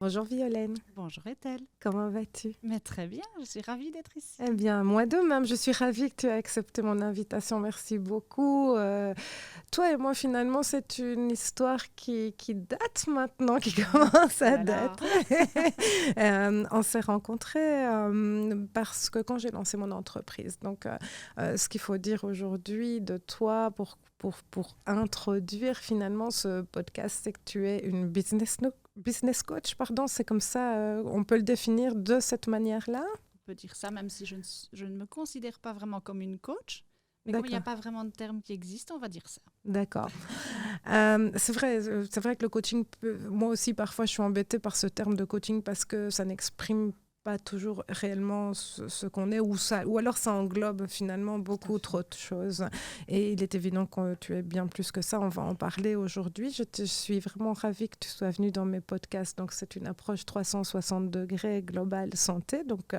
Bonjour Violaine, Bonjour Ethel. comment vas-tu? Mais très bien, je suis ravie d'être ici. Eh bien, moi de même, je suis ravie que tu aies accepté mon invitation, merci beaucoup. Toi et moi, finalement, c'est une histoire qui date maintenant, qui commence Oh à là là. dater. On s'est rencontrés parce que quand j'ai lancé mon entreprise, donc ce qu'il faut dire aujourd'hui de toi pour introduire finalement ce podcast, c'est que tu es une business coach, pardon, c'est comme ça, on peut le définir de cette manière-là. On peut dire ça, même si je ne me considère pas vraiment comme une coach. Mais comme il n'y a D'accord, pas vraiment de terme qui existe, on va dire ça. d'accord. C'est vrai que le coaching, moi aussi parfois je suis embêtée par ce terme de coaching parce que ça n'exprime pas toujours réellement ce qu'on est ou alors ça englobe finalement Tout à beaucoup fait. trop de choses. Et il est évident que tu es bien plus que ça, on va en parler aujourd'hui. Je suis vraiment ravie que tu sois venue dans mes podcasts. Donc c'est une approche 360 degrés globale santé. Donc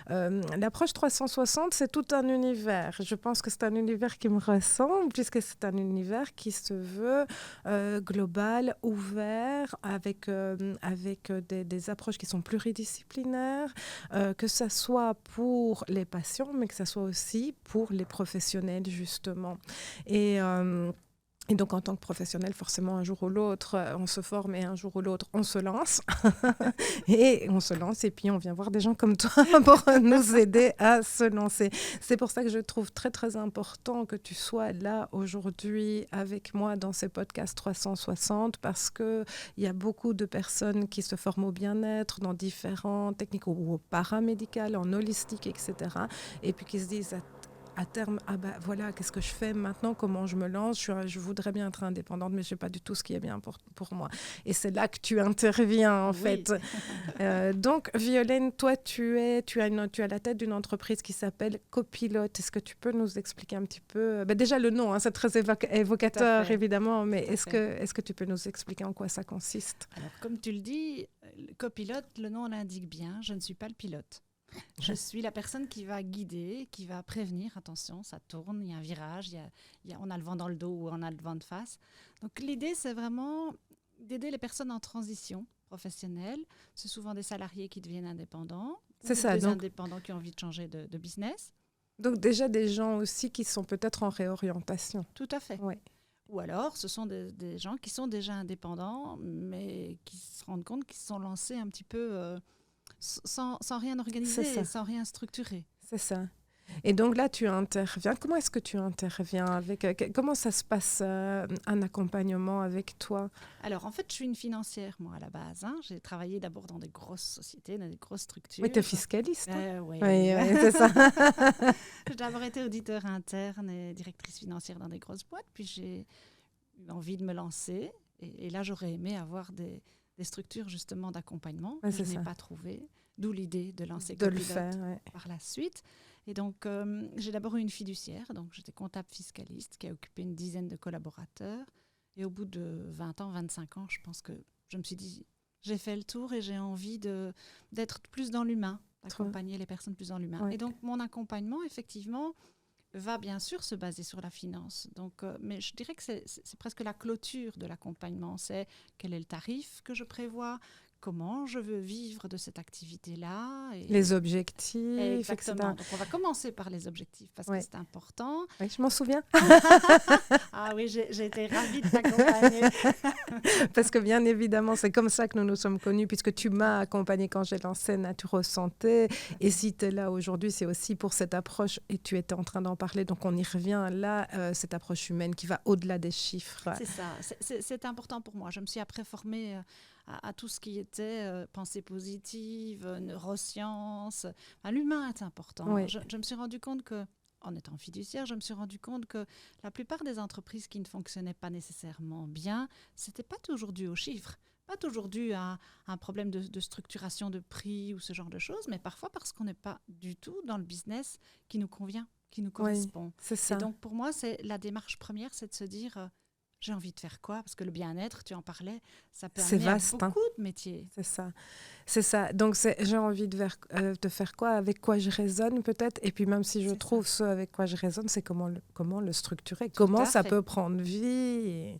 l'approche 360, c'est tout un univers. Je pense que c'est un univers qui me ressemble puisque c'est un univers qui se veut global, ouvert, avec des approches qui sont pluridisciplinaires, que ça soit pour les patients, mais que ça soit aussi pour les professionnels, justement. Et... et donc, en tant que professionnel, forcément, un jour ou l'autre, on se forme et un jour ou l'autre, on se lance. Et on se lance et puis on vient voir des gens comme toi pour nous aider à se lancer. C'est pour ça que je trouve très, très important que tu sois là aujourd'hui avec moi dans ces podcasts 360 parce qu'il y a beaucoup de personnes qui se forment au bien-être dans différentes techniques ou au paramédical, en holistique, etc. Et puis qui se disent à terme, ah bah voilà, qu'est-ce que je fais maintenant, comment je me lance, je voudrais bien être indépendante, mais je ne sais pas du tout ce qui est bien pour moi. Et c'est là que tu interviens, en Oui. fait. Donc, Violaine, toi, tu as la tête d'une entreprise qui s'appelle Copilote. Est-ce que tu peux nous expliquer un petit peu déjà, le nom, hein, c'est très Tout à évocateur, fait. évidemment, mais Tout à fait. est-ce que tu peux nous expliquer en quoi ça consiste? Alors, comme tu le dis, le copilote, le nom l'indique bien, je ne suis pas le pilote. Je suis la personne qui va guider, qui va prévenir, attention, ça tourne, il y a un virage, on a le vent dans le dos ou on a le vent de face. Donc l'idée, c'est vraiment d'aider les personnes en transition professionnelle. C'est souvent des salariés qui deviennent indépendants C'est ou ça, des donc, indépendants qui ont envie de changer de business. donc déjà des gens aussi qui sont peut-être en réorientation. Tout à fait. Oui, Ou alors, ce sont des gens qui sont déjà indépendants, mais qui se rendent compte qu'ils se sont lancés un petit peu sans rien c'est organiser, ça, sans rien structurer. c'est ça. Et donc là, tu interviens. Comment est-ce que tu interviens comment ça se passe un accompagnement avec toi? Alors, en fait, je suis une financière, moi, à la base. Hein. J'ai travaillé d'abord dans des grosses sociétés, dans des grosses Oui, tu es structures. fiscaliste, hein? Oui, oui, Oui, oui. oui, c'est ça. J'ai d'abord été auditeur interne et directrice financière dans des grosses boîtes, puis j'ai eu envie de me lancer. Et là, j'aurais aimé avoir des structures, justement, d'accompagnement Ouais, que c'est je n'ai ça. pas trouvées, d'où l'idée de lancer De le faire, Copilote ouais. par la suite. Et donc, j'ai d'abord eu une fiduciaire, donc j'étais comptable fiscaliste qui a occupé une dizaine de collaborateurs. Et au bout de 20 ans, 25 ans, je pense que je me suis dit, j'ai fait le tour et j'ai envie d'être plus dans l'humain, Trop- d'accompagner les personnes plus dans l'humain. ouais. Et donc, mon accompagnement, effectivement, va bien sûr se baser sur la finance. Donc, mais je dirais que c'est presque la clôture de l'accompagnement. C'est quel est le tarif que je prévois, comment je veux vivre de cette activité-là. Les objectifs, etc. Exactement. Donc, on va commencer par les objectifs parce que Ouais. c'est important. Ouais, je m'en souviens. Ah oui, j'ai été ravie de t'accompagner. Parce que bien évidemment, c'est comme ça que nous nous sommes connus, puisque tu m'as accompagnée quand j'ai lancé Naturo Santé. Et si tu es là aujourd'hui, c'est aussi pour cette approche, et tu étais en train d'en parler, donc on y revient là, cette approche humaine qui va au-delà des chiffres. C'est ça, c'est important pour moi. Je me suis après formée à tout ce qui était pensée positive, neurosciences. Enfin, l'humain est important. Oui, Je me suis rendu compte que, en étant fiduciaire, je me suis rendu compte que la plupart des entreprises qui ne fonctionnaient pas nécessairement bien, c'était pas toujours dû aux chiffres, pas toujours dû à un problème de structuration de prix ou ce genre de choses, mais parfois parce qu'on n'est pas du tout dans le business qui nous convient, qui nous oui, correspond. c'est Et ça. donc pour moi, c'est la démarche première, c'est de se dire j'ai envie de faire quoi? Parce que le bien-être, tu en parlais, ça peut C'est amener à vaste, hein. beaucoup de métiers. C'est ça. C'est ça. Donc, j'ai envie de faire quoi, avec quoi je résonne peut-être. Et puis, même si je C'est ça. trouve ce avec quoi je résonne, c'est comment le structurer, Tout comment à ça fait. peut prendre vie.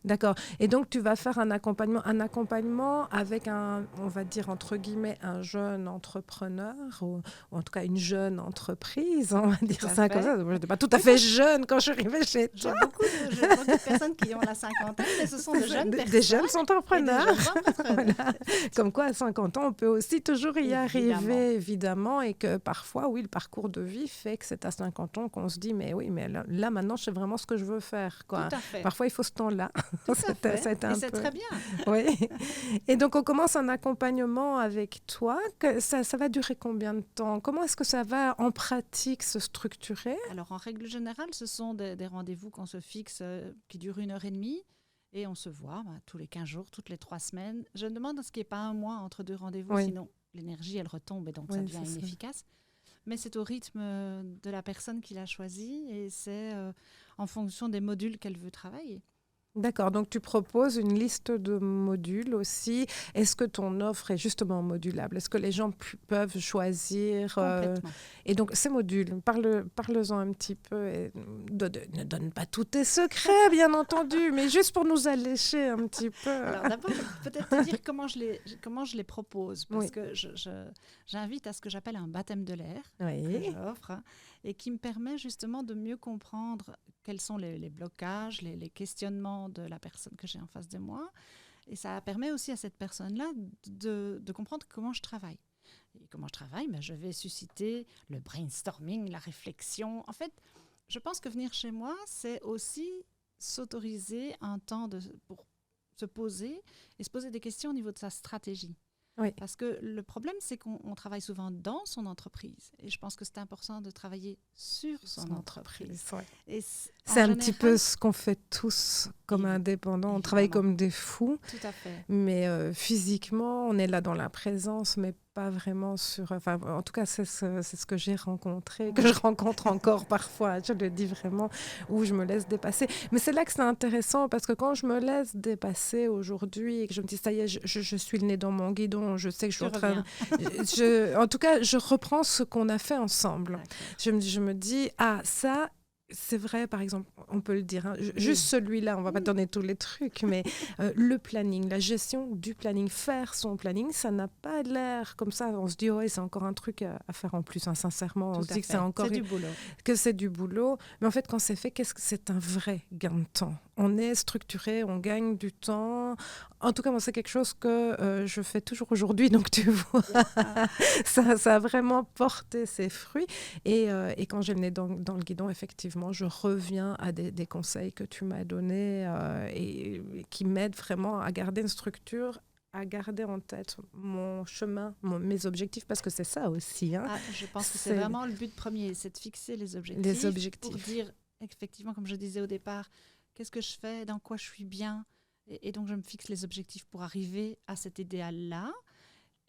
D'accord. Et donc, tu vas faire un accompagnement avec on va dire, entre guillemets, un jeune entrepreneur, ou en tout cas une jeune entreprise, on va dire ça comme ça. Moi, je n'étais pas tout à fait jeune quand je suis arrivée chez toi. J'ai beaucoup de personnes qui ont la cinquantaine, mais ce sont de jeunes personnes. Des jeunes entrepreneurs. Des jeunes entrepreneurs. Voilà. Comme quoi, à 50 ans, on peut aussi toujours y arriver, évidemment, et que parfois, oui, le parcours de vie fait que c'est à 50 ans qu'on se dit, mais oui, mais là maintenant, je sais vraiment ce que je veux faire, quoi. Tout à fait. Parfois, il faut ce temps-là. Tout à fait. Et c'est très bien. Oui. Et donc, on commence un accompagnement avec toi. Ça va durer combien de temps? Comment est-ce que ça va en pratique se structurer? Alors, en règle générale, ce sont des rendez-vous qu'on se fixe qui durent 1h30 et on se voit tous les 15 jours, toutes les 3 semaines. Je demande à ce qu'il n'y ait pas un mois entre 2 rendez-vous, sinon l'énergie, elle retombe et donc ça devient inefficace. Mais c'est au rythme de la personne qui l'a choisi et c'est en fonction des modules qu'elle veut travailler. D'accord, donc tu proposes une liste de modules aussi. Est-ce que ton offre est justement modulable? Est-ce que les gens peuvent choisir Complètement. Et donc ces modules, parle-en un petit peu. Et ne donne pas tous tes secrets, bien entendu, mais juste pour nous allécher un petit peu. Alors d'abord, peut-être te dire comment je les propose, parce que j'invite à ce que j'appelle un baptême de l'air que j'offre, et qui me permet justement de mieux comprendre quels sont les blocages, les questionnements de la personne que j'ai en face de moi. Et ça permet aussi à cette personne-là de comprendre comment je travaille. Et comment je travaille, je vais susciter le brainstorming, la réflexion. En fait, je pense que venir chez moi, c'est aussi s'autoriser un temps pour se poser et se poser des questions au niveau de sa stratégie. Oui. Parce que le problème, c'est qu'on travaille souvent dans son entreprise. Et je pense que c'est important de travailler sur son entreprise. Ouais. Et c'est un petit peu ce qu'on fait tous comme indépendants. On travaille comme des fous. Tout à fait. Mais physiquement, on est là dans la présence, mais pas vraiment sur... Enfin, en tout cas, c'est ce que j'ai rencontré, que je rencontre encore parfois, je le dis vraiment, où je me laisse dépasser. Mais c'est là que c'est intéressant, parce que quand je me laisse dépasser aujourd'hui, et que je me dis, ça y est, je suis le nez dans mon guidon, je sais que je suis en train... en tout cas, je reprends ce qu'on a fait ensemble. Je me dis, ça... C'est vrai, par exemple, on peut le dire, juste celui-là, on ne va pas donner tous les trucs, mais le planning, la gestion du planning, faire son planning, ça n'a pas l'air comme ça. On se dit, c'est encore un truc à faire en plus, sincèrement. On se dit que c'est encore du boulot. Que c'est du boulot. Mais en fait, quand c'est fait, c'est un vrai gain de temps. On est structuré, on gagne du temps. En tout cas, moi, c'est quelque chose que je fais toujours aujourd'hui, donc tu vois, ça a vraiment porté ses fruits. Et quand j'ai le nez dans le guidon, effectivement, je reviens à des conseils que tu m'as donnés et qui m'aident vraiment à garder une structure, à garder en tête mon chemin, mes objectifs, parce que c'est ça aussi. Je pense que c'est vraiment le but premier, c'est de fixer les objectifs. Pour dire, effectivement, comme je disais au départ, qu'est-ce que je fais, dans quoi je suis bien. Et donc, je me fixe les objectifs pour arriver à cet idéal-là.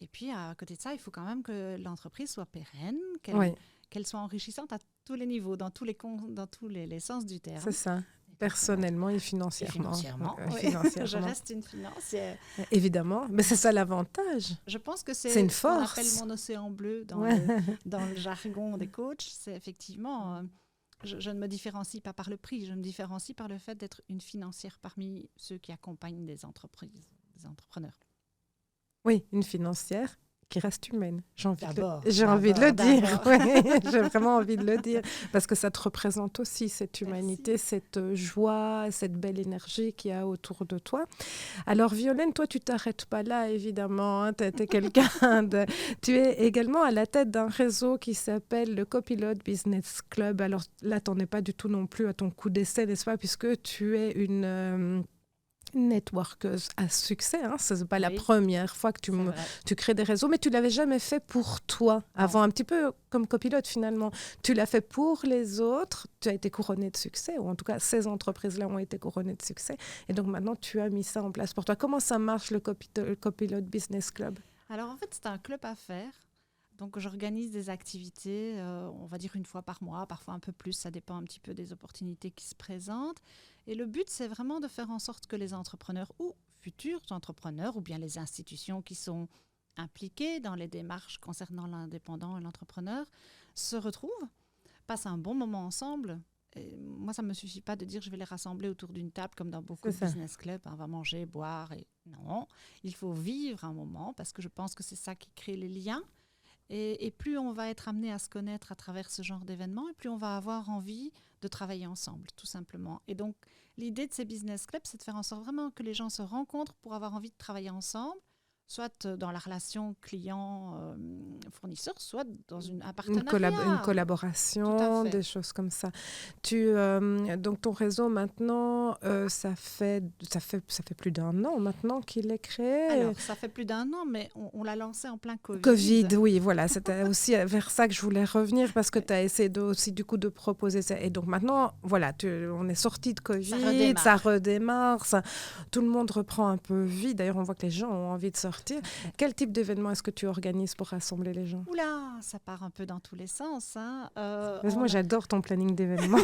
Et puis, à côté de ça, il faut quand même que l'entreprise soit pérenne, qu'elle soit enrichissante à tous les niveaux, dans tous les sens du terme. C'est ça. Personnellement et financièrement. Financièrement. Je reste une financière. Évidemment, mais c'est ça l'avantage. Je pense que c'est une force. Ce qu'on appelle mon océan bleu dans le jargon des coachs. C'est effectivement, je ne me différencie pas par le prix, je me différencie par le fait d'être une financière parmi ceux qui accompagnent des entreprises, des entrepreneurs. Oui, une financière qui reste humaine. J'ai envie de le dire. Oui, j'ai vraiment envie de le dire. Parce que ça te représente aussi, cette humanité, cette joie, cette belle énergie qu'il y a autour de toi. Alors, Violaine, toi, tu ne t'arrêtes pas là, évidemment. Tu es quelqu'un de... Tu es également à la tête d'un réseau qui s'appelle le Copilot Business Club. Alors là, tu n'en es pas du tout non plus à ton coup d'essai, n'est-ce pas? Puisque tu es une networkeuse à succès. Ce n'est pas la première fois que tu crées des réseaux, mais tu ne l'avais jamais fait pour toi avant, un petit peu comme copilote finalement. Tu l'as fait pour les autres, tu as été couronnée de succès, ou en tout cas ces entreprises-là ont été couronnées de succès, et donc maintenant tu as mis ça en place pour toi. Comment ça marche le Copilot Business Club? Alors en fait, c'est un club à faire. Donc, j'organise des activités, on va dire une fois par mois, parfois un peu plus, ça dépend un petit peu des opportunités qui se présentent. Et le but, c'est vraiment de faire en sorte que les entrepreneurs ou futurs entrepreneurs, ou bien les institutions qui sont impliquées dans les démarches concernant l'indépendant et l'entrepreneur, se retrouvent, passent un bon moment ensemble moi, ça ne me suffit pas de dire je vais les rassembler autour d'une table comme dans beaucoup C'est de ça. business clubs. On va manger, boire. Non, il faut vivre un moment parce que je pense que c'est ça qui crée les liens. Et plus on va être amené à se connaître à travers ce genre d'événements, et plus on va avoir envie de travailler ensemble, tout simplement. Et donc, l'idée de ces business clubs, c'est de faire en sorte vraiment que les gens se rencontrent pour avoir envie de travailler ensemble, soit dans la relation client-fournisseur, soit dans un Une partenariat. Tout à collaboration, fait. des choses comme ça. Donc ton réseau maintenant, ça fait plus d'1 an maintenant qu'il est créé. Alors, ça fait plus d'1 an, mais on l'a lancé en plein Covid. Covid, oui, voilà, c'était aussi vers ça que je voulais revenir parce que Ouais. tu as essayé aussi du coup de proposer ça. Et donc maintenant, voilà, on est sorti de Covid, redémarre. ça redémarre, tout le monde reprend un peu vie. D'ailleurs, on voit que les gens ont envie de sortir. Tout à fait. Quel type d'événement est-ce que tu organises pour rassembler les gens? Oula, ça part un peu dans tous les sens. Hein. Moi, j'adore ton planning d'événements.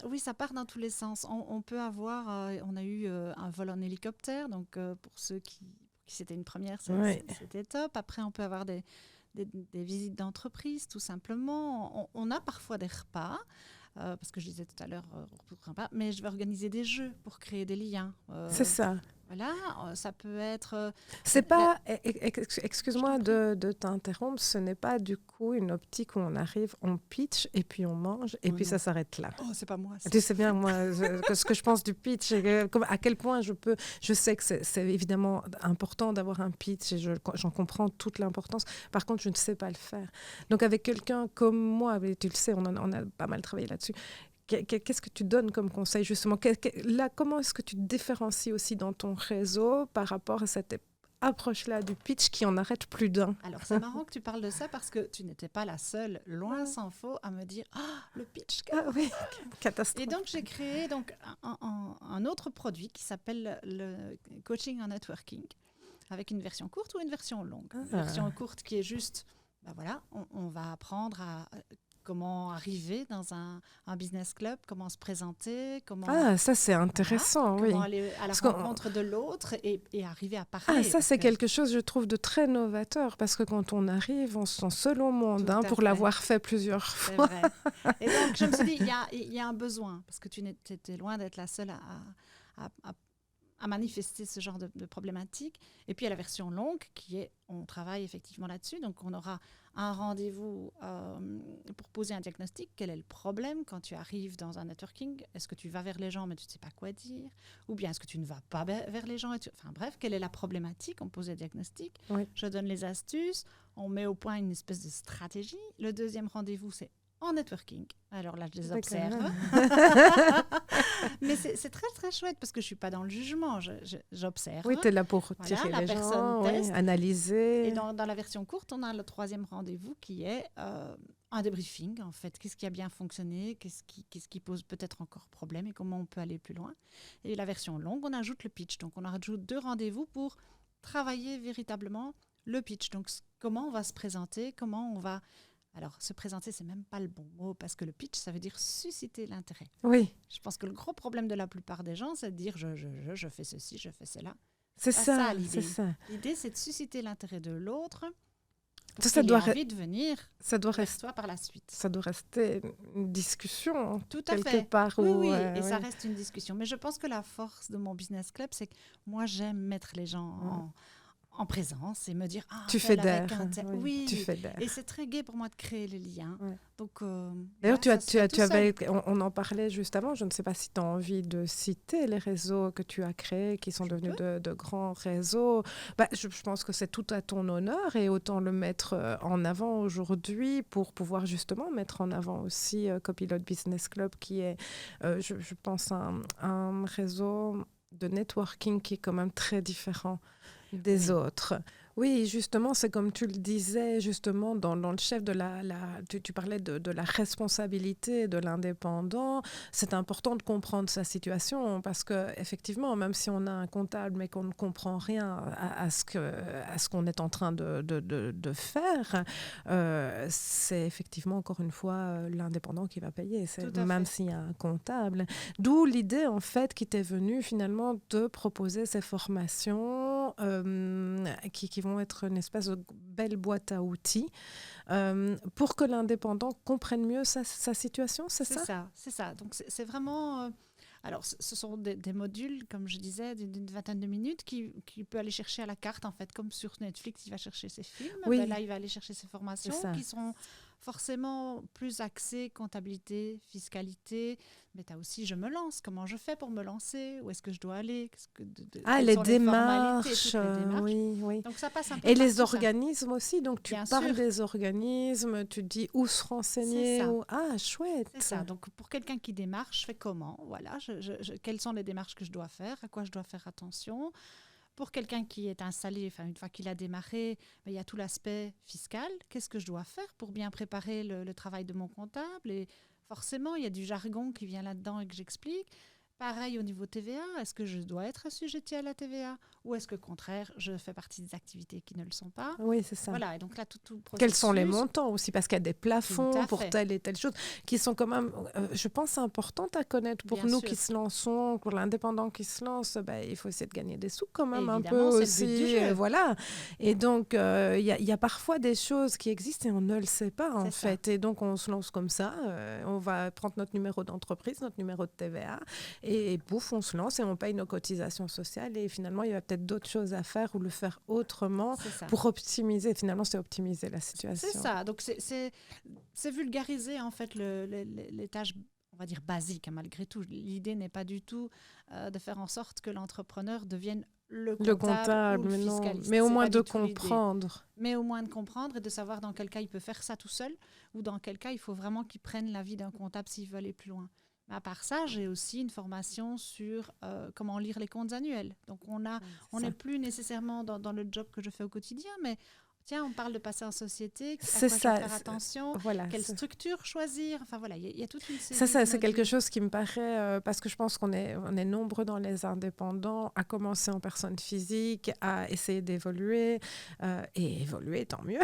Oui, ça part dans tous les sens. On peut avoir, on a eu un vol en hélicoptère, donc pour ceux qui c'était une première, Ouais. c'était top. Après, on peut avoir des visites d'entreprise, tout simplement. On a parfois des repas. Parce que je disais tout à l'heure, mais je vais organiser des jeux pour créer des liens. C'est ça. Voilà, ça peut être... C'est pas, excuse-moi de t'interrompre, ce n'est pas du coup une optique où on arrive, on pitch et puis on mange et puis non. ça s'arrête là. Oh, c'est pas moi. Tu sais bien, moi, ce que je pense du pitch, et à quel point je sais que c'est évidemment important d'avoir un pitch et j'en comprends toute l'importance. Par contre, je ne sais pas le faire. Donc avec quelqu'un comme moi, tu le sais, on a pas mal travaillé là-dessus. Qu'est-ce que tu donnes comme conseil justement là, comment est-ce que tu te différencies aussi dans ton réseau par rapport à cette approche-là du pitch qui en arrête plus d'un? Alors, c'est marrant que tu parles de ça parce que tu n'étais pas la seule, loin s'en faut, à me dire « Ah, le pitch !» Oui, catastrophe. Et donc, j'ai créé un autre produit qui s'appelle le coaching en networking, avec une version courte ou une version longue. Une version courte qui est juste, voilà, on va apprendre à... comment arriver dans un business club, comment se présenter, comment... Ah, ça c'est intéressant, oui. Comment aller à la rencontre de l'autre et arriver à parler. Ah, ça c'est quelque chose, je trouve, de très novateur, parce que quand on arrive, on se sent seul au monde, pour l'avoir fait plusieurs fois. C'est vrai. Et donc, je me suis dit, il y a un besoin, parce que tu étais loin d'être la seule à manifester ce genre de problématique. Et puis, il y a la version longue qui est, on travaille effectivement là-dessus. Donc, on aura un rendez-vous pour poser un diagnostic. Quel est le problème quand tu arrives dans un networking? Est-ce que tu vas vers les gens mais tu ne sais pas quoi dire? Ou bien est-ce que tu ne vas pas vers les gens Enfin bref, quelle est la problématique? On pose le diagnostic. Oui. Je donne les astuces. On met au point une espèce de stratégie. Le deuxième rendez-vous, c'est en networking. Alors là, je les observe. Mais c'est très, très chouette parce que je ne suis pas dans le jugement. J'observe. Oui, tu es là pour tirer les gens, analyser. Et dans la version courte, on a le troisième rendez-vous qui est un débriefing, en fait. Qu'est-ce qui a bien fonctionné? Qu'est-ce qui pose peut-être encore problème et comment on peut aller plus loin? Et la version longue, on ajoute le pitch. Donc, on ajoute 2 rendez-vous pour travailler véritablement le pitch. Donc, comment on va se présenter? Comment on va... Alors, se présenter, c'est même pas le bon mot, parce que le pitch, ça veut dire susciter l'intérêt. Oui. Je pense que le gros problème de la plupart des gens, c'est de dire je fais ceci, je fais cela. C'est ça, l'idée. C'est ça. L'idée, c'est de susciter l'intérêt de l'autre pour qu'il ait envie de venir vers toi par la suite. Ça doit rester une discussion, tout à quelque fait. part. Oui, et ça reste une discussion. Mais je pense que la force de mon business club, c'est que moi, j'aime mettre les gens en présence et me dire tu fédères. Oui, tu fédères. Et c'est très gai pour moi de créer les liens. Ouais. Donc, d'ailleurs, on en parlait juste avant. Je ne sais pas si tu as envie de citer les réseaux que tu as créés, qui sont devenus de grands réseaux. Je pense que c'est tout à ton honneur et autant le mettre en avant aujourd'hui pour pouvoir justement mettre en avant aussi Copilot Business Club, qui est, je pense, un réseau de networking qui est quand même très différent des autres. Oui, justement, c'est comme tu le disais, justement, dans le chef de tu parlais de la responsabilité de l'indépendant. C'est important de comprendre sa situation parce qu'effectivement, même si on a un comptable mais qu'on ne comprend rien à ce qu'on est en train de faire, c'est effectivement, encore une fois, l'indépendant qui va payer, même s'il y a un comptable. D'où l'idée, en fait, qui t'est venue finalement de proposer ces formations qui vont être une espèce de belle boîte à outils pour que l'indépendant comprenne mieux sa situation, c'est ça? C'est ça. Donc, c'est vraiment... alors, ce sont des modules, comme je disais, d'une vingtaine de minutes qui peut aller chercher à la carte, en fait, comme sur Netflix, il va chercher ses films. Oui. Là, il va aller chercher ses formations qui sont forcément plus axées comptabilité, fiscalité. Mais tu as aussi, je me lance. Comment je fais pour me lancer? Où est-ce que je dois aller? Les démarches. Oui. Donc, ça passe un peu et les organismes aussi. Donc, tu parles des organismes, tu dis où se renseigner. Chouette. C'est ça. Donc, pour quelqu'un qui démarre, je fais comment? Voilà. Quelles sont les démarches que je dois faire? À quoi je dois faire attention? Pour quelqu'un qui est installé, une fois qu'il a démarré, il y a tout l'aspect fiscal. Qu'est-ce que je dois faire pour bien préparer le travail de mon comptable? Et forcément, il y a du jargon qui vient là-dedans et que j'explique. Pareil au niveau TVA, est-ce que je dois être assujetti à la TVA ou est-ce que, au contraire, je fais partie des activités qui ne le sont pas? Oui, c'est ça. Voilà, et donc là, tout processus... Quels sont les montants aussi? Parce qu'il y a des plafonds pour telle et telle chose qui sont quand même, je pense, importantes à connaître pour nous qui se lançons, pour l'indépendant qui se lance. Il faut essayer de gagner des sous quand même un peu aussi. Voilà. Et donc, il y a parfois des choses qui existent et on ne le sait pas en fait. Et donc, on se lance comme ça. On va prendre notre numéro d'entreprise, notre numéro de TVA. Et pouf, on se lance et on paye nos cotisations sociales. Et finalement, il y a peut-être d'autres choses à faire ou le faire autrement pour optimiser. Finalement, c'est optimiser la situation. C'est ça. Donc, c'est vulgariser, en fait, les tâches, on va dire, basiques, malgré tout. L'idée n'est pas du tout de faire en sorte que l'entrepreneur devienne le comptable ou le fiscaliste. Mais au moins de comprendre. Mais au moins de comprendre et de savoir dans quel cas il peut faire ça tout seul ou dans quel cas il faut vraiment qu'il prenne l'avis d'un comptable s'il veut aller plus loin. À part ça, j'ai aussi une formation sur comment lire les comptes annuels. Donc, on n'est plus nécessairement dans le job que je fais au quotidien, mais tiens, on parle de passer en société, à quoi faire attention, quelle structure choisir. Enfin, voilà, il y a toute une série Ça, c'est quelque chose qui me paraît, parce que je pense qu'on est nombreux dans les indépendants à commencer en personne physique, à essayer d'évoluer, et évoluer, tant mieux,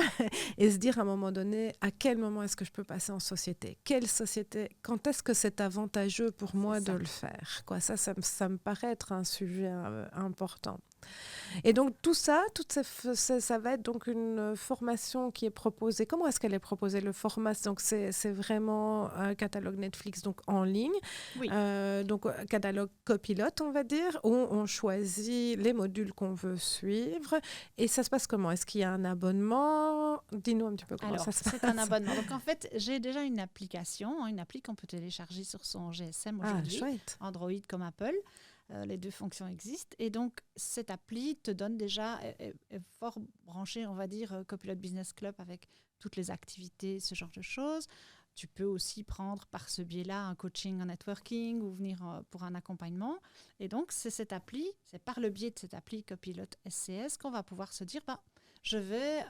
et se dire à un moment donné, à quel moment est-ce que je peux passer en société? Quelle société? Quand est-ce que c'est avantageux pour moi de le faire? Ça me paraît être un sujet important. Et donc tout ça, ça va être donc une formation qui est proposée. Comment est-ce qu'elle est proposée? Le format, donc c'est vraiment un catalogue Netflix donc en ligne, donc un catalogue copilote, on va dire, où on choisit les modules qu'on veut suivre. Et ça se passe comment? Est-ce qu'il y a un abonnement? Dis-nous un petit peu comment ça se passe. C'est un abonnement. Donc en fait, j'ai déjà une application, une appli qu'on peut télécharger sur son GSM aujourd'hui, Android comme Apple. Les deux fonctions existent. Et donc, cette appli te donne déjà, est fort branchée, on va dire, Copilot Business Club avec toutes les activités, ce genre de choses. Tu peux aussi prendre par ce biais-là un coaching en networking ou venir pour un accompagnement. Et donc, c'est par le biais de cette appli Copilot SCS qu'on va pouvoir se dire, je vais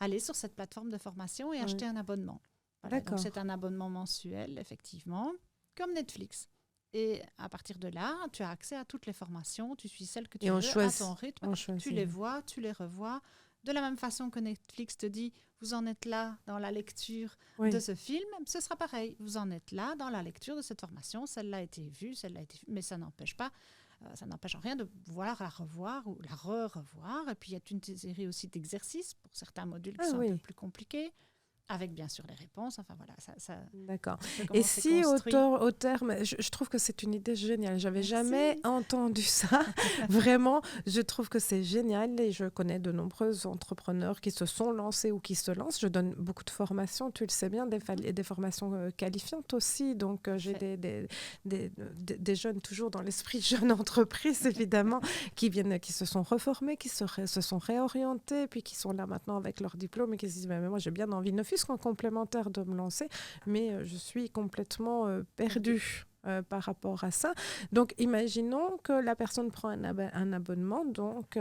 aller sur cette plateforme de formation et acheter un abonnement. Voilà, donc, c'est un abonnement mensuel, effectivement, comme Netflix. Et à partir de là, tu as accès à toutes les formations, tu suis celle que tu veux à ton rythme, tu les vois, tu les revois. De la même façon que Netflix te dit, vous en êtes là dans la lecture de ce film, ce sera pareil. Vous en êtes là dans la lecture de cette formation, celle-là a été vue, mais ça n'empêche pas, ça n'empêche en rien de pouvoir la revoir ou la revoir. Et puis il y a une série aussi d'exercices pour certains modules qui sont un peu plus compliqués. Avec bien sûr les réponses, enfin voilà. D'accord. Et si au terme, je trouve que c'est une idée géniale. J'avais jamais entendu ça. Vraiment, je trouve que c'est génial et je connais de nombreux entrepreneurs qui se sont lancés ou qui se lancent. Je donne beaucoup de formations, tu le sais bien, des formations qualifiantes aussi. Donc j'ai des jeunes toujours dans l'esprit jeune entreprise évidemment qui se sont reformés, qui se sont réorientés, puis qui sont là maintenant avec leur diplôme et qui se disent mais moi j'ai bien envie de qu'en complémentaire de me lancer, mais je suis complètement perdue par rapport à ça. Donc, imaginons que la personne prend un abonnement. Donc,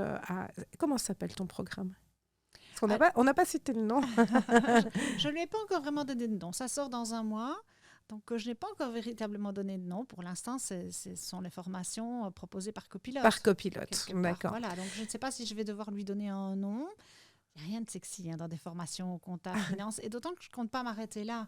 comment s'appelle ton programme? Parce qu'on n'a pas cité le nom. Je ne lui ai pas encore vraiment donné de nom. Ça sort dans un mois. Donc, je n'ai pas encore véritablement donné de nom. Pour l'instant, ce sont les formations proposées par Copilot. Par Copilot, d'accord. Voilà, donc je ne sais pas si je vais devoir lui donner un nom. Il n'y a rien de sexy dans des formations comptables, finance. Et d'autant que je ne compte pas m'arrêter là.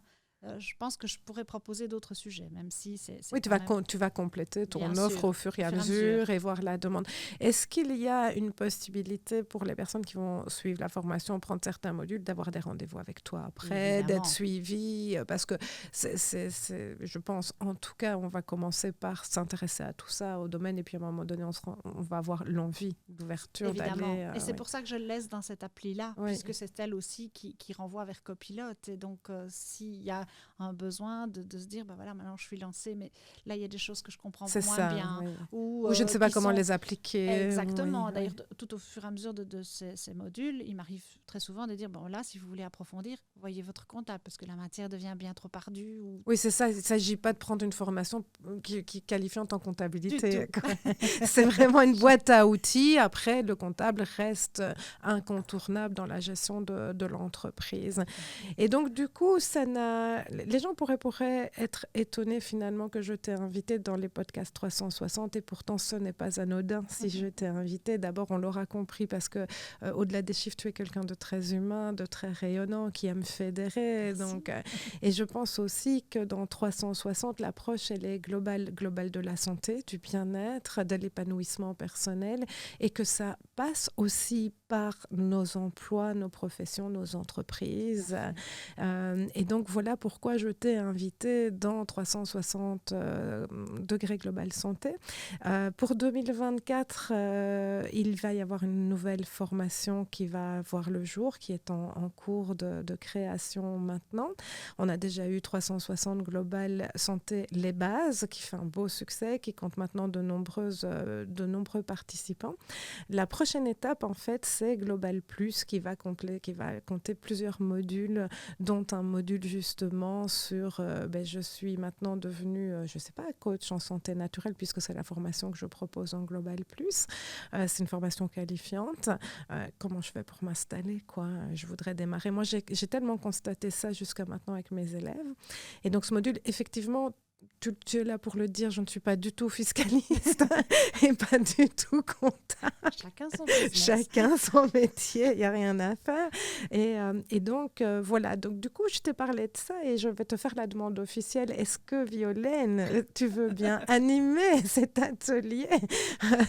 je pense que je pourrais proposer d'autres sujets, même si c'est Oui, tu vas compléter ton Bien offre sûr, au fur et à mesure et voir la demande. Est-ce qu'il y a une possibilité pour les personnes qui vont suivre la formation, prendre certains modules, d'avoir des rendez-vous avec toi après, Évidemment. d'être suivi? Parce que je pense, en tout cas, on va commencer par s'intéresser à tout ça, au domaine, et puis à un moment donné, on va avoir l'envie d'ouverture Évidemment. d'aller... Et c'est pour ça que je le laisse dans cette appli-là, Oui. puisque c'est elle aussi qui renvoie vers Copilote. Et donc, s'il y a un besoin de se dire, bah voilà, maintenant je suis lancée, mais là, il y a des choses que je comprends moins bien. Oui. Ou je ne sais pas comment sont... les appliquer. Exactement. Oui, D'ailleurs, tout au fur et à mesure de ces modules, il m'arrive très souvent de dire, bon là, si vous voulez approfondir, voyez votre comptable, parce que la matière devient bien trop ardue. Oui, c'est ça. Il ne s'agit pas de prendre une formation qui est qualifiante en comptabilité. Du tout. C'est vraiment une boîte à outils. Après, le comptable reste incontournable dans la gestion de l'entreprise. Et donc, du coup, les gens pourraient être étonnés finalement que je t'ai invité dans les podcasts 360, et pourtant, ce n'est pas anodin si je t'ai invité. D'abord, on l'aura compris parce que au-delà des chiffres, tu es quelqu'un de très humain, de très rayonnant, qui aime fédérer. Donc, et je pense aussi que dans 360, l'approche, elle est globale de la santé, du bien-être, de l'épanouissement personnel, et que ça passe aussi par nos emplois, nos professions, nos entreprises. Et donc, voilà pourquoi je t'ai invité dans 360 degrés Global Santé. Pour 2024, il va y avoir une nouvelle formation qui va voir le jour, qui est en cours de création maintenant. On a déjà eu 360 Global Santé Les Bases, qui fait un beau succès, qui compte maintenant de nombreux participants. La prochaine étape, en fait, c'est Global Plus, qui va compter plusieurs modules, dont un module justement sur je suis maintenant devenue, coach en santé naturelle, puisque c'est la formation que je propose en Global Plus. C'est une formation qualifiante. Comment je fais pour m'installer, quoi? Je voudrais démarrer. Moi, j'ai tellement constaté ça jusqu'à maintenant avec mes élèves. Et donc, ce module, effectivement, tu es là pour le dire, je ne suis pas du tout fiscaliste et pas du tout comptable. Chacun son business. Chacun son métier, il n'y a rien à faire. Et donc, voilà. Donc, du coup, je t'ai parlé de ça et je vais te faire la demande officielle. Est-ce que, Violaine, tu veux bien animer cet atelier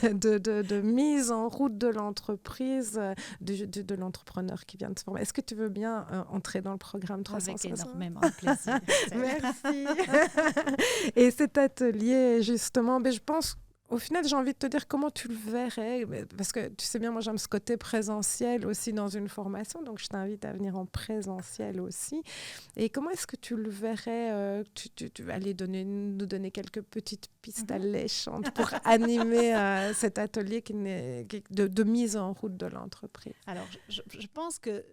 de mise en route de l'entreprise, de l'entrepreneur qui vient de se former? Est-ce que tu veux bien entrer dans le programme 360? Avec énormément de plaisir. Merci. Et cet atelier, justement, je pense, au final, j'ai envie de te dire comment tu le verrais, parce que tu sais bien, moi j'aime ce côté présentiel aussi dans une formation, donc je t'invite à venir en présentiel aussi. Et comment est-ce que tu le verrais? Tu vas aller nous donner quelques petites pistes alléchantes pour animer cet atelier de mise en route de l'entreprise. Alors, je pense que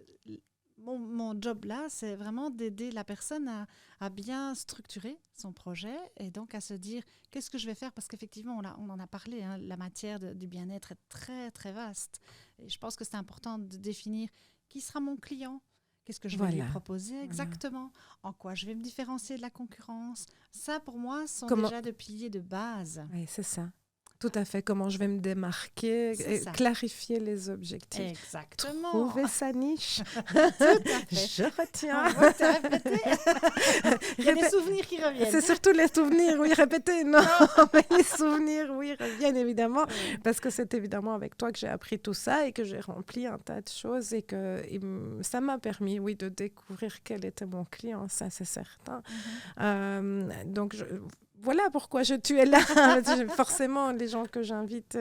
mon job là, c'est vraiment d'aider la personne à bien structurer son projet et donc à se dire qu'est-ce que je vais faire, parce qu'effectivement, on en a parlé, hein, la matière du bien-être est très, très vaste. Et je pense que c'est important de définir qui sera mon client, qu'est-ce que je vais lui proposer exactement, en quoi je vais me différencier de la concurrence. Ça, pour moi, sont déjà des piliers de base. Oui, c'est ça. Tout à fait, comment je vais me démarquer, clarifier les objectifs. Exactement. Trouver sa niche. Tout à fait. Je retiens. Il y a des souvenirs qui reviennent. C'est surtout les souvenirs, oui, répétez. Non, mais les souvenirs, oui, reviennent évidemment. Parce que c'est évidemment avec toi que j'ai appris tout ça et que j'ai rempli un tas de choses et que ça m'a permis, oui, de découvrir quel était mon client, ça c'est certain. Donc, voilà pourquoi tu es là. Forcément, les gens que j'invite,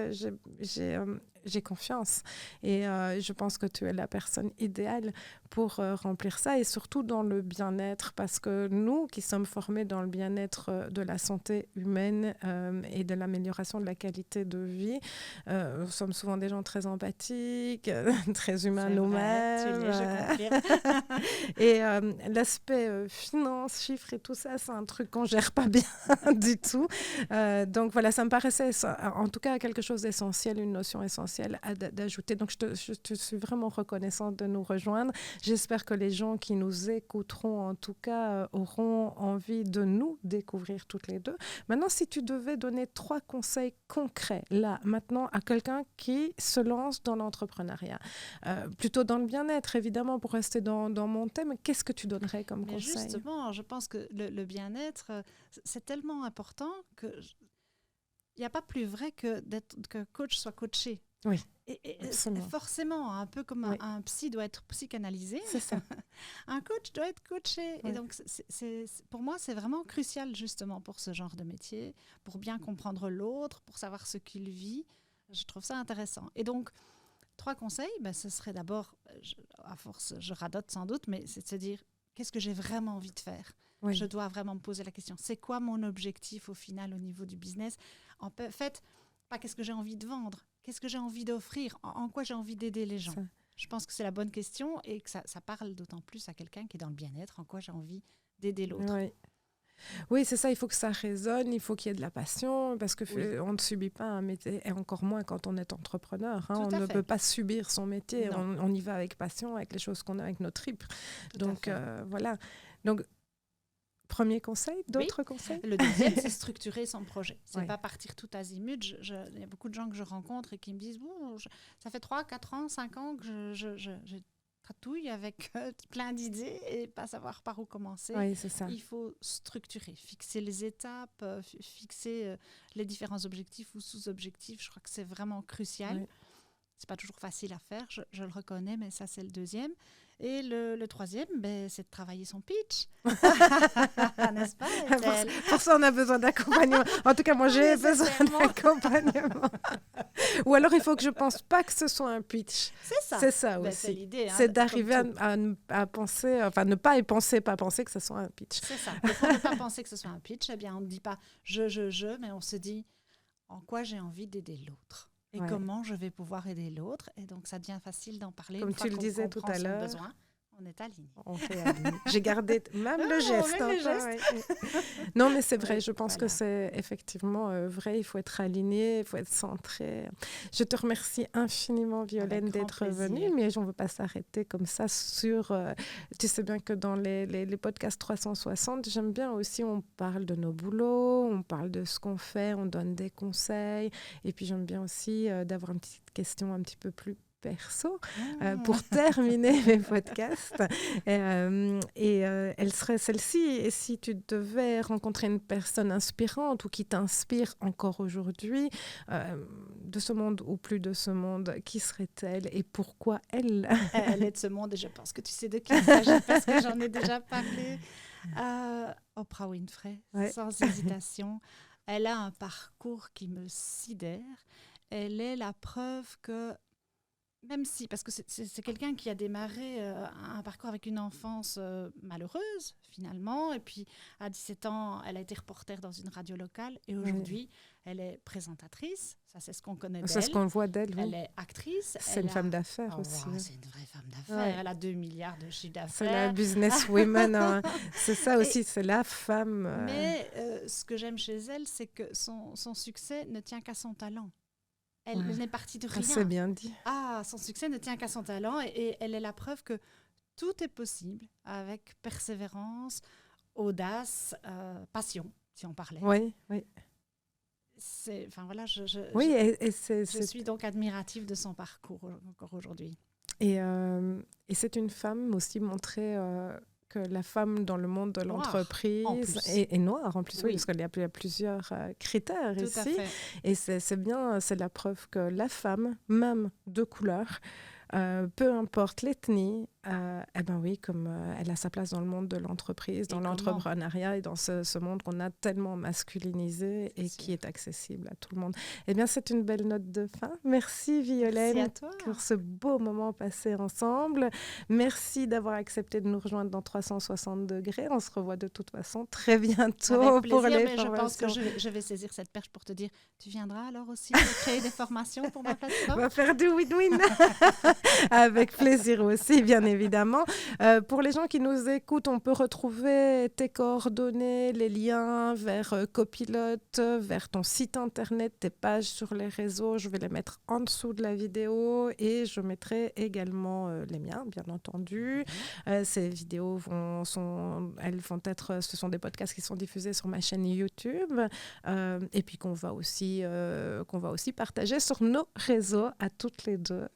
j'ai confiance. Et je pense que tu es la personne idéale pour remplir ça, et surtout dans le bien-être, parce que nous qui sommes formés dans le bien-être de la santé humaine et de l'amélioration de la qualité de vie, nous sommes souvent des gens très empathiques, très humains nous-mêmes. Je confirme. Et l'aspect finance, chiffres et tout ça, c'est un truc qu'on ne gère pas bien du tout. Donc voilà, ça me paraissait en tout cas quelque chose d'essentiel, une notion essentielle essentiel d'ajouter. Donc, je te suis vraiment reconnaissante de nous rejoindre. J'espère que les gens qui nous écouteront, en tout cas, auront envie de nous découvrir toutes les deux. Maintenant, si tu devais donner 3 conseils concrets, là, maintenant, à quelqu'un qui se lance dans l'entrepreneuriat, plutôt dans le bien-être, évidemment, pour rester dans mon thème, qu'est-ce que tu donnerais comme conseil? Justement, je pense que le bien-être, c'est tellement important que il n'y a pas plus vrai que coach soit coaché. Oui, et forcément, un peu comme un psy doit être psychanalysé, c'est ça. Un coach doit être coaché. Oui. Et donc, pour moi, c'est vraiment crucial justement pour ce genre de métier, pour bien comprendre l'autre, pour savoir ce qu'il vit. Je trouve ça intéressant. Et donc, 3 conseils, ce serait d'abord, à force, je radote sans doute, mais c'est de se dire, qu'est-ce que j'ai vraiment envie de faire ? Oui. Je dois vraiment me poser la question. C'est quoi mon objectif au final au niveau du business ? En fait, pas qu'est-ce que j'ai envie de vendre, qu'est-ce que j'ai envie d'offrir, en quoi j'ai envie d'aider les gens. Ça. Je pense que c'est la bonne question et que ça parle d'autant plus à quelqu'un qui est dans le bien-être, en quoi j'ai envie d'aider l'autre. Oui. Oui, c'est ça, il faut que ça résonne, il faut qu'il y ait de la passion, parce qu'on ne subit pas un métier, et encore moins quand on est entrepreneur. On ne peut pas subir son métier, on y va avec passion, avec les choses qu'on a, avec nos tripes. Donc, voilà. Donc, premier conseil, d'autres conseils ? Le deuxième, c'est structurer son projet. C'est pas partir tout azimut. Il y a beaucoup de gens que je rencontre et qui me disent ça fait 3, 4 ans, 5 ans que je tratouille avec plein d'idées et pas savoir par où commencer. Oui, c'est ça. Il faut structurer, fixer les étapes, fixer les différents objectifs ou sous-objectifs. Je crois que c'est vraiment crucial. Oui. C'est pas toujours facile à faire, je le reconnais, mais ça, c'est le deuxième. Et le troisième, c'est de travailler son pitch. N'est-ce pas, pour ça, on a besoin d'accompagnement. En tout cas, moi, j'ai besoin d'accompagnement. Ou alors, il faut que je ne pense pas que ce soit un pitch. C'est ça. C'est ça aussi. C'est l'idée. C'est d'arriver à penser, enfin, ne pas y penser, pas penser que ce soit un pitch. C'est ça. Et pour ne pas penser que ce soit un pitch, eh bien, on ne dit pas mais on se dit en quoi j'ai envie d'aider l'autre. Et comment je vais pouvoir aider l'autre. Et donc, ça devient facile d'en parler. Comme tu le disais tout à l'heure. Besoin, on est aligné. On est aligné. J'ai gardé même le geste. Non, mais c'est vrai. Je pense que c'est effectivement vrai. Il faut être aligné, il faut être centré. Je te remercie infiniment, Violaine, d'être venue. Mais on ne veut pas s'arrêter comme ça sur... tu sais bien que dans les podcasts 360, j'aime bien aussi, on parle de nos boulots, on parle de ce qu'on fait, on donne des conseils. Et puis, j'aime bien aussi d'avoir une petite question un petit peu plus perso pour terminer mes podcasts. Elle serait celle-ci. Et si tu devais rencontrer une personne inspirante ou qui t'inspire encore aujourd'hui, de ce monde ou plus de ce monde, qui serait-elle et pourquoi elle ? Elle est de ce monde et je pense que tu sais de qui il s'agit parce que j'en ai déjà parlé. Oprah Winfrey, sans hésitation. Elle a un parcours qui me sidère. Elle est la preuve que même si, parce que c'est quelqu'un qui a démarré un parcours avec une enfance malheureuse, finalement, et puis à 17 ans, elle a été reporter dans une radio locale, et aujourd'hui, elle est présentatrice, ça c'est ce qu'on connaît d'elle. C'est ce qu'on voit d'elle, oui. Elle est actrice. C'est une femme d'affaires aussi. C'est une vraie femme d'affaires, elle a 2 milliards de chiffre d'affaires. C'est la businesswoman, c'est ça aussi, c'est la femme. Mais ce que j'aime chez elle, c'est que son succès ne tient qu'à son talent. Elle n'est partie de rien. C'est bien dit. Son succès ne tient qu'à son talent et elle est la preuve que tout est possible avec persévérance, audace, passion, si on parlait. Oui. Je suis donc admirative de son parcours encore aujourd'hui. Et c'est une femme aussi montrée... que la femme dans le monde de l'entreprise est noire en plus, oui, parce qu'il y a plusieurs critères tout ici. Et c'est bien, c'est la preuve que la femme, même de couleur, peu importe l'ethnie, comme elle a sa place dans le monde de l'entreprise, dans l'entrepreneuriat et dans ce monde qu'on a tellement masculinisé et qui est accessible à tout le monde. Eh bien, c'est une belle note de fin. Merci Violaine pour ce beau moment passé ensemble. Merci d'avoir accepté de nous rejoindre dans 360 degrés. On se revoit de toute façon très bientôt. Avec plaisir, pour les mais je pense que je vais saisir cette perche pour te dire, tu viendras alors aussi créer des formations pour ma plateforme ? On va faire du win-win. Avec plaisir aussi, bien évidemment. Pour les gens qui nous écoutent, on peut retrouver tes coordonnées, les liens vers Copilote, vers ton site internet, tes pages sur les réseaux. Je vais les mettre en dessous de la vidéo et je mettrai également les miens, bien entendu. Ces vidéos ce sont des podcasts qui sont diffusés sur ma chaîne YouTube et puis qu'on va aussi partager sur nos réseaux à toutes les deux.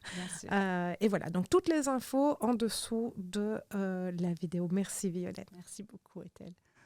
Et voilà, donc toutes les infos en dessous de la vidéo. Merci Violette. Merci beaucoup, Ethel.